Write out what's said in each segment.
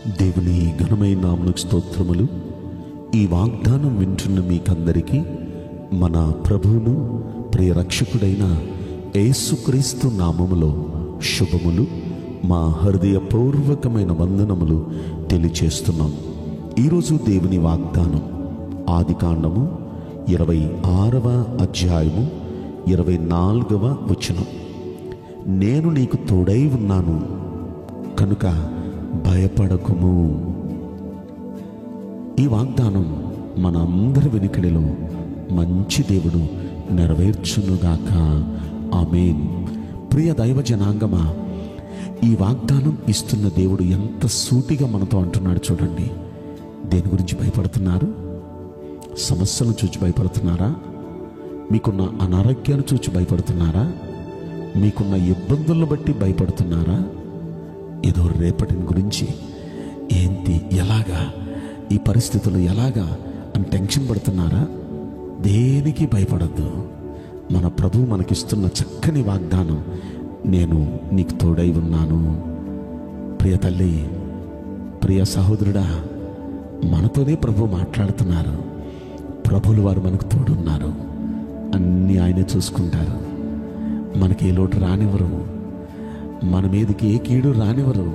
దేవుని ఘనమైన నామమునకు స్తోత్రములు. ఈ వాగ్దానం వింటున్న మీకందరికీ మన ప్రభువును ప్రియ రక్షకుడైన యేసుక్రీస్తు నామములో శుభములు, మా హృదయపూర్వకమైన వందనములు తెలియచేస్తున్నాం. ఈరోజు దేవుని వాగ్దానం ఆదికాండము 26వ అధ్యాయము 24వ వచనం. నేను నీకు తోడై ఉన్నాను కనుక భయపడకుము. ఈ వాగ్దానం మన అందరి వెనుకడిలో మంచి దేవుడు నెరవేర్చునుగాక. ఆమేన్. ప్రియ దైవ జనాంగమా, ఈ వాగ్దానం ఇస్తున్న దేవుడు ఎంత సూటిగా మనతో అంటున్నాడు చూడండి. దేని గురించి భయపడుతున్నారు? సమస్యలను చూచి భయపడుతున్నారా? మీకున్న అనారోగ్యాన్ని చూచి భయపడుతున్నారా? మీకున్న ఇబ్బందులను బట్టి భయపడుతున్నారా? ఏదో రేపటిని గురించి ఏంటి, ఎలాగా, ఈ పరిస్థితులు ఎలాగా అని టెన్షన్ పడుతున్నారా? దేనికి భయపడద్దు. మన ప్రభువు మనకిస్తున్న చక్కని వాగ్దానం, నేను నీకు తోడై ఉన్నాను. ప్రియ తల్లి, ప్రియ సహోదరుడా, మనతోనే ప్రభు మాట్లాడుతున్నారు. ప్రభులు వారు మనకు తోడున్నారు. అన్నీ ఆయనే చూసుకుంటారు. మనకి ఏ లోటు రానివ్వరు, మన మీదకి ఏ కీడు రానివ్వరు.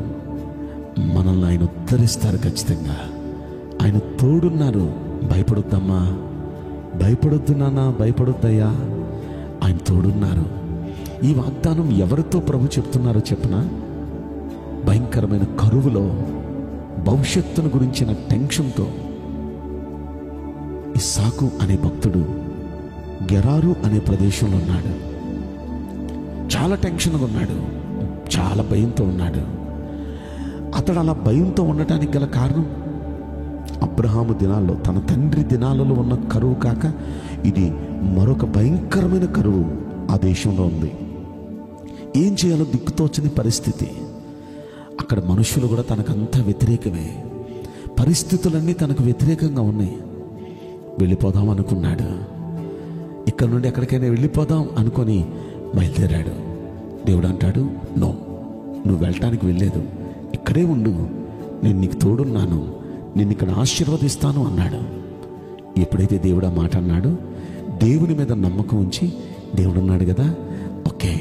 మనల్ని ఆయన ఉద్ధరిస్తారు ఖచ్చితంగా. ఆయన తోడున్నారు. భయపడొద్దమ్మా, భయపడొద్దు నాన్న, భయపడొద్దయ్యా, ఆయన తోడున్నారు. ఈ వాగ్దానం ఎవరితో ప్రభు చెప్తున్నారో చెప్పనా? భయంకరమైన కరువులో, భవిష్యత్తును గురించిన టెన్షన్తో ఇస్సాకు అనే భక్తుడు గెరారు అనే ప్రదేశంలో ఉన్నాడు. చాలా టెన్షన్గా ఉన్నాడు, చాలా భయంతో ఉన్నాడు. అతడు అలా భయంతో ఉండటానికి గల కారణం, అబ్రహాము దినాల్లో, తన తండ్రి దినాలలో ఉన్న కరువు కాక ఇది మరొక భయంకరమైన కరువు ఆ దేశంలో ఉంది. ఏం చేయాలో దిక్కుతోచని పరిస్థితి. అక్కడ మనుషులు కూడా తనకంతా వ్యతిరేకమే. పరిస్థితులన్నీ తనకు వ్యతిరేకంగా ఉన్నాయి. వెళ్ళిపోదాం అనుకున్నాడు. ఇక్కడ నుండి ఎక్కడికైనా వెళ్ళిపోదాం అనుకొని బయలుదేరాడు. దేవుడు అంటాడు, నో, నువ్వు వెళ్ళటానికి వెళ్ళలేదు, ఇక్కడే ఉండు, నేను నీకు తోడున్నాను, నేను ఇక్కడ ఆశీర్వదిస్తాను అన్నాడు. ఎప్పుడైతే దేవుడు ఆ మాట అన్నాడు, దేవుని మీద నమ్మకం ఉంచి, దేవుడు అన్నాడు కదా, ఓకే,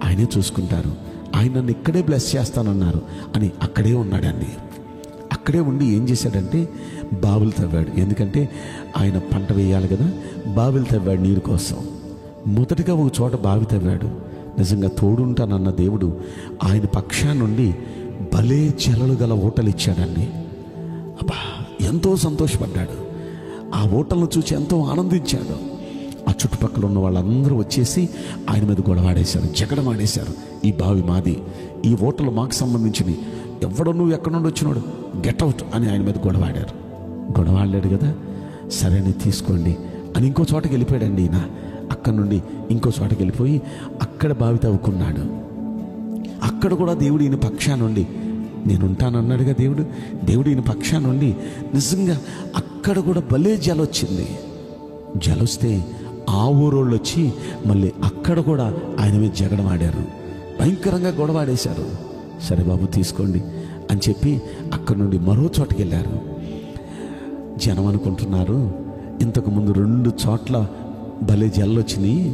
ఆయనే చూసుకుంటారు, ఆయన నన్ను ఇక్కడే బ్లెస్ చేస్తానన్నారు అని అక్కడే ఉన్నాడండి. అక్కడే ఉండి ఏం చేశాడంటే బావులు తవ్వాడు. ఎందుకంటే ఆయన పంట వేయాలి కదా, బావిలు తవ్వాడు నీరు కోసం. మొదటిగా ఒక చోట బావి తవ్వాడు. నిజంగా తోడుంటానన్న దేవుడు ఆయన పక్షాన్నుండి భలే జలలు గల ఊటలు ఇచ్చాడండి. అబ్బా, ఎంతో సంతోషపడ్డాడు. ఆ ఊటలను చూసి ఎంతో ఆనందించాడు. ఆ చుట్టుపక్కల ఉన్న వాళ్ళందరూ వచ్చేసి ఆయన మీద గొడవాడేశారు, జగడమాడేశారు. ఈ బావి మాది, ఈ ఊటలు మాకు సంబంధించినవి, ఎవడో నువ్వు ఎక్కడి నుండి వచ్చినాడు, గెట్అవుట్ అని ఆయన మీద గొడవాడారు. గొడవాడలేడు కదా, సరే అని తీసుకోండి అని ఇంకో చోటకి వెళ్ళిపోయాడండి ఈయన. అక్కడి నుండి ఇంకో చోటకి వెళ్ళిపోయి అక్కడ బావి తవ్వుకున్నాడు. అక్కడ కూడా దేవుడు ఈయన పక్షానుండి, నేను ఉంటానన్నాడుగా దేవుడు, దేవుడు ఈయన పక్షానుండి నిజంగా అక్కడ కూడా భలే జలొచ్చింది. జలొస్తే ఆ ఊరోళ్ళు వచ్చి మళ్ళీ అక్కడ కూడా ఆయన మీద జగడం ఆడారు, భయంకరంగా గొడవాడేశారు. సరే బాబు తీసుకోండి అని చెప్పి అక్కడి నుండి మరో చోటకి వెళ్ళారు. జనం అనుకుంటున్నారు, ఇంతకుముందు 2 చోట్ల భలే జల్లొచ్చినాయి,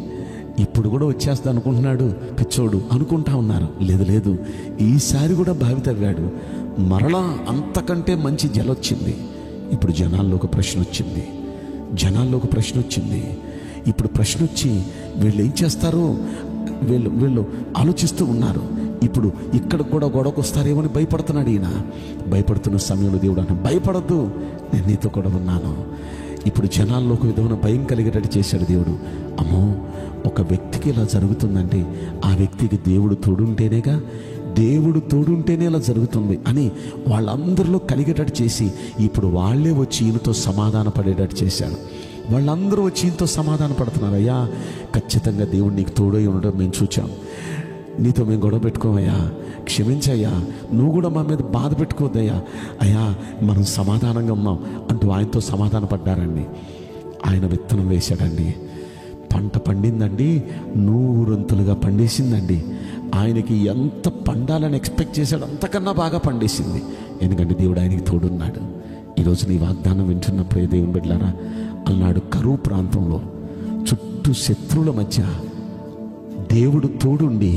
ఇప్పుడు కూడా వచ్చేస్తా అనుకుంటున్నాడు పిచ్చోడు అనుకుంటా ఉన్నారు. లేదు లేదు, ఈసారి కూడా బావి తవ్వాడు, మరలా అంతకంటే మంచి జలొచ్చింది. ఇప్పుడు జనాల్లో ఒక ప్రశ్న వచ్చింది. ఇప్పుడు ప్రశ్న వచ్చి వీళ్ళు ఏం చేస్తారో వీళ్ళు ఆలోచిస్తూ ఉన్నారు. ఇప్పుడు ఇక్కడ కూడా గొడవకు వస్తారేమని భయపడుతున్నాడు ఈయన. భయపడుతున్న సమయంలో దేవుడు అంటే, భయపడద్దు, నేను నీతో కూడా ఉన్నాను. ఇప్పుడు జనాల్లో ఒక విధమైన భయం కలిగేటట్టు చేశాడు దేవుడు. అమ్మో, ఒక వ్యక్తికి ఇలా జరుగుతుందంటే ఆ వ్యక్తికి దేవుడు తోడుంటేనేగా, దేవుడు తోడుంటేనే ఇలా జరుగుతుంది అని వాళ్ళందరిలో కలిగేటట్టు చేసి ఇప్పుడు వాళ్ళే వచ్చి ఈయనతో సమాధాన పడేటట్టు చేశారు. వాళ్ళందరూ వచ్చి ఈయనతో సమాధాన పడుతున్నారు. అయ్యా, ఖచ్చితంగా దేవుడు నీకు తోడై ఉండడం మేము చూచాం, నీతో మేము గొడవ పెట్టుకోమయ్యా, క్షమించయ్యా, నువ్వు కూడా మా మీద బాధ పెట్టుకోవద్దయ్యా, అయ్యా మనం సమాధానంగా ఉన్నాం అంటూ ఆయనతో సమాధాన పడ్డారండి. ఆయన విత్తనం వేశాడండి, పంట పండిందండి, 100 పండేసిందండి. ఆయనకి ఎంత పండాలని ఎక్స్పెక్ట్ చేశాడు అంతకన్నా బాగా పండేసింది. ఎందుకంటే దేవుడు ఆయనకి తోడున్నాడు. ఈరోజు నీ వాగ్దానం వింటున్న ప్రియ దేవుని బిడ్డలారా, అలనాడు కరువు ప్రాంతంలో చుట్టూ శత్రువుల మధ్య దేవుడు తోడుండి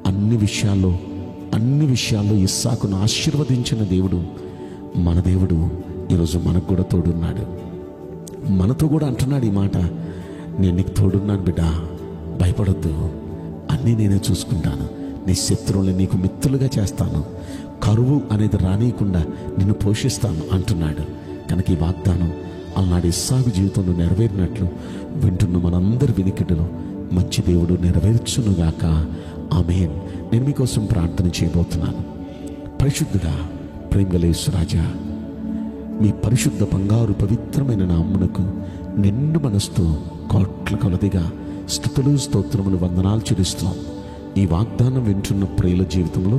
అన్ని విషయాల్లో ఇస్సాకును ఆశీర్వదించిన దేవుడు మన దేవుడు ఈరోజు మనకు కూడా తోడున్నాడు. మనతో కూడా అంటున్నాడు ఈ మాట, నేను నీకు తోడున్నాను బిడ్డ, భయపడొద్దు, అన్నీ నేనే చూసుకుంటాను, నీ శత్రువుల్ని నీకు మిత్రులుగా చేస్తాను, కరువు అనేది రానియకుండా నిన్ను పోషిస్తాను అంటున్నాడు. కనుక ఈ వాగ్దానం అలనాడు ఇస్సాకు జీవితంలో నెరవేరినట్లు వింటున్న మనందరి వినికిడిలో మంచి దేవుడు నెరవేర్చునుగాక. ఆమేన్. నేను మీకోసం ప్రార్థన చేయబోతున్నాను. పరిశుద్ధుడా, ప్రేమగల యేసురాజా, మీ పరిశుద్ధ బంగారు పవిత్రమైన నామమునకు నిండు మనసుతో కోట్ల కొలదిగా స్తుతులు స్తోత్రములు వందనాలు చెల్లిస్తున్నాం. ఈ వాగ్దానం వింటున్న ప్రియుల జీవితంలో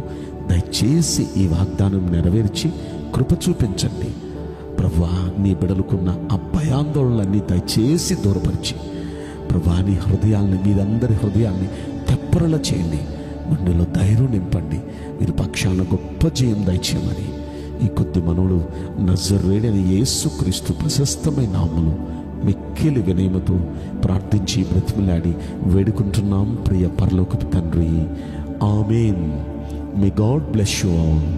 దయచేసి ఈ వాగ్దానం నెరవేర్చి కృప చూపించండి ప్రభువా. నీ బిడలుకున్న ఆ భయాందోళనలన్నీ దయచేసి దూరపరిచి ప్రభువా, నీ హృదయాల్ని, మీరందరి హృదయాల్ని తెప్పరల చేయండి, గుండెలో ధైర్యం నింపండి, వీరి పక్షాన గొప్ప జయం దయచేయమని ఈ కొద్ది మనవుడు నజరేయుడైన యేసుక్రీస్తు ప్రశస్తమైన నామములో మిక్కిలి వినయముతో ప్రార్థించి బ్రతిమలాడి వేడుకుంటున్నాం ప్రియ పరలోకపు తండ్రి. Amen. May God bless you all.